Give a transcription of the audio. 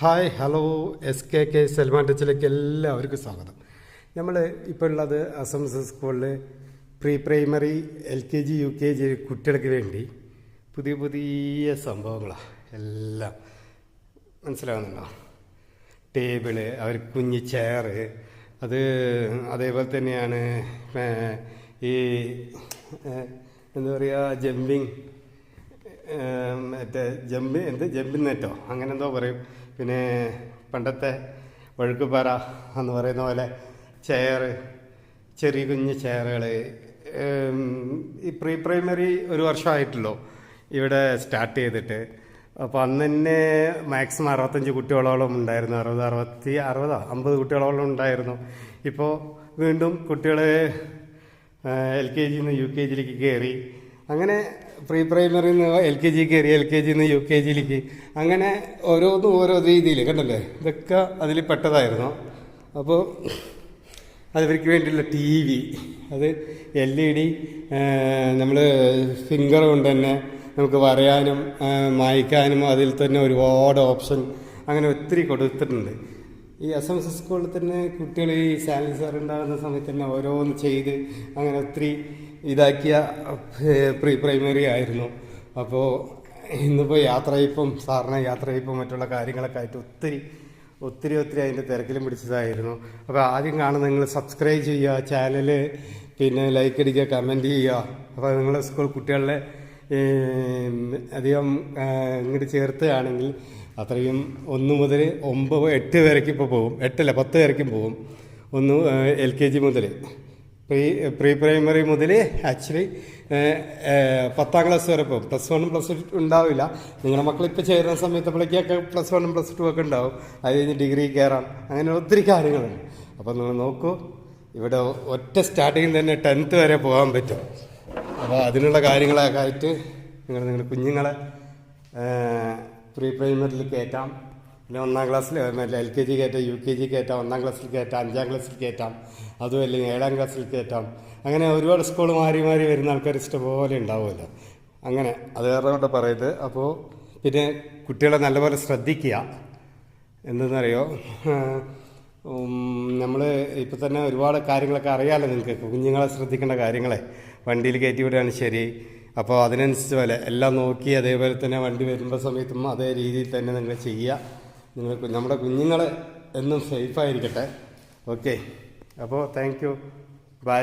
Hi hello SKK Salman ടച്ചിലേക്ക് എല്ലാവർക്കും സ്വാഗതം. നമ്മൾ ഇപ്പോൾ ഉള്ളത് അസംസ് സ്കൂളിൽ പ്രീ പ്രൈമറി LKG UKG കുട്ടികൾക്ക് വേണ്ടി പുതിയ പുതിയ സംഭവങ്ങളാണ് എല്ലാം. മനസ്സിലാകുന്നുണ്ടോ? ടേബിള്, അവർ കുഞ്ഞി ചെയറ്, അതേപോലെ തന്നെയാണ് ഈ എന്താ പറയുക, ജമ്പിങ് മറ്റേ ജമ്പിങ് നെറ്റോ അങ്ങനെ എന്തോ പറയും. പിന്നെ പണ്ടത്തെ വഴുക്കുപാറ എന്ന് പറയുന്ന പോലെ ചെയറ്, ചെറിയ കുഞ്ഞ് ചെയറുകൾ. ഈ പ്രീ പ്രൈമറി ഒരു വർഷമായിട്ടുള്ളൂ ഇവിടെ സ്റ്റാർട്ട് ചെയ്തിട്ട്. അപ്പോൾ അന്ന് തന്നെ മാക്സിമം 65 കുട്ടികളോളം ഉണ്ടായിരുന്നു. 50 കുട്ടികളോളം ഉണ്ടായിരുന്നു. ഇപ്പോൾ വീണ്ടും കുട്ടികൾ LKG നിന്ന് UKGയിലേക്ക് കയറി. അങ്ങനെ പ്രീ പ്രൈമറിയിൽ നിന്ന് LKG കയറി, LKG നിന്ന് UKGയിലേക്ക്, അങ്ങനെ ഓരോന്നും ഓരോ രീതിയിൽ കണ്ടല്ലേ. ഇതൊക്കെ അതിൽ പെട്ടതായിരുന്നു. അപ്പോൾ അതവർക്ക് വേണ്ടിയുള്ള TV, അത് LED, നമ്മൾ ഫിംഗർ കൊണ്ട് തന്നെ നമുക്ക് വരയാനും മായ്ക്കാനും അതിൽ തന്നെ ഒരുപാട് ഓപ്ഷൻ അങ്ങനെ ഒത്തിരി കൊടുത്തിട്ടുണ്ട്. ഈ SMS സ്കൂളിൽ തന്നെ കുട്ടികൾ ഈ സാലറി സാർ ഉണ്ടാകുന്ന സമയത്ത് തന്നെ ഓരോന്ന് ചെയ്ത് അങ്ങനെ ഒത്തിരി ഇതാക്കിയ പ്രീ പ്രൈമറി ആയിരുന്നു. അപ്പോൾ ഇന്നിപ്പോൾ യാത്രയപ്പം മറ്റുള്ള കാര്യങ്ങളൊക്കെ ആയിട്ട് ഒത്തിരി അതിൻ്റെ തിരക്കിലും പിടിച്ചതായിരുന്നു. അപ്പോൾ ആദ്യം കാണുന്ന നിങ്ങൾ സബ്സ്ക്രൈബ് ചെയ്യുക, ചാനൽ പിന്നെ ലൈക്ക് അടിക്കുക, കമൻറ്റ് ചെയ്യുക. അപ്പോൾ നിങ്ങളുടെ സ്കൂൾ കുട്ടികളെ അധികം ഇങ്ങോട്ട് ചേർത്തുകയാണെങ്കിൽ അത്രയും 1 മുതൽ 8 വരയ്ക്ക് ഇപ്പോൾ പോകും. 10 വരയ്ക്കും പോകും. LKG മുതൽ പ്രീ പ്രൈമറി മുതൽ ആക്ച്വലി 10ാം ക്ലാസ് വരെ പോകും. +1 +2 ഉണ്ടാവില്ല. നിങ്ങളുടെ മക്കളിപ്പോൾ ചേരുന്ന സമയത്തപ്പോഴേക്കൊക്കെ +1 +2 ഒക്കെ ഉണ്ടാവും. അത് കഴിഞ്ഞ് ഡിഗ്രി കയറാം. അങ്ങനെ ഒത്തിരി കാര്യങ്ങളുണ്ട്. അപ്പോൾ നിങ്ങൾ നോക്കൂ, ഇവിടെ ഒറ്റ സ്റ്റാർട്ടിങ്ങിൽ തന്നെ 10th വരെ പോകാൻ പറ്റും. അപ്പോൾ അതിനുള്ള കാര്യങ്ങളൊക്കെ ആയിട്ട് നിങ്ങളുടെ കുഞ്ഞുങ്ങളെ പ്രീ പ്രൈമറിയിൽ കയറ്റാം. പിന്നെ 1ാം ക്ലാസ്സിൽ LKG കയറ്റാം, UKG കയറ്റാം, 1ാം ക്ലാസ്സിൽ കയറ്റാം, 5ാം ക്ലാസ്സിൽ കയറ്റാം, അതും അല്ലെങ്കിൽ 7ാം ക്ലാസ്സിൽ കയറ്റാം. അങ്ങനെ ഒരുപാട് സ്കൂൾ മാറി വരുന്ന ആൾക്കാർ ഇഷ്ടംപോലെ ഉണ്ടാവുമല്ലോ. അങ്ങനെ അത് കാരണം കൊണ്ട് പറയത്. അപ്പോൾ പിന്നെ കുട്ടികളെ നല്ലപോലെ ശ്രദ്ധിക്കുക. എന്തെന്നറിയോ, നമ്മൾ ഇപ്പം തന്നെ ഒരുപാട് കാര്യങ്ങളൊക്കെ അറിയാമല്ലോ നിങ്ങൾക്ക്. കുഞ്ഞുങ്ങളെ ശ്രദ്ധിക്കേണ്ട കാര്യങ്ങളെ വണ്ടിയിൽ കയറ്റി വിടുകയാണ് ശരി. അപ്പോൾ അതിനനുസരിച്ച് പോലെ എല്ലാം നോക്കി അതേപോലെ തന്നെ വണ്ടി വരുമ്പോൾ സമയത്തും അതേ രീതിയിൽ തന്നെ നിങ്ങൾ ചെയ്യുക. നമ്മുടെ കുഞ്ഞുങ്ങൾ എന്നും സേഫായിരിക്കട്ടെ. ഓക്കെ, അപ്പോൾ താങ്ക് യു, ബൈ.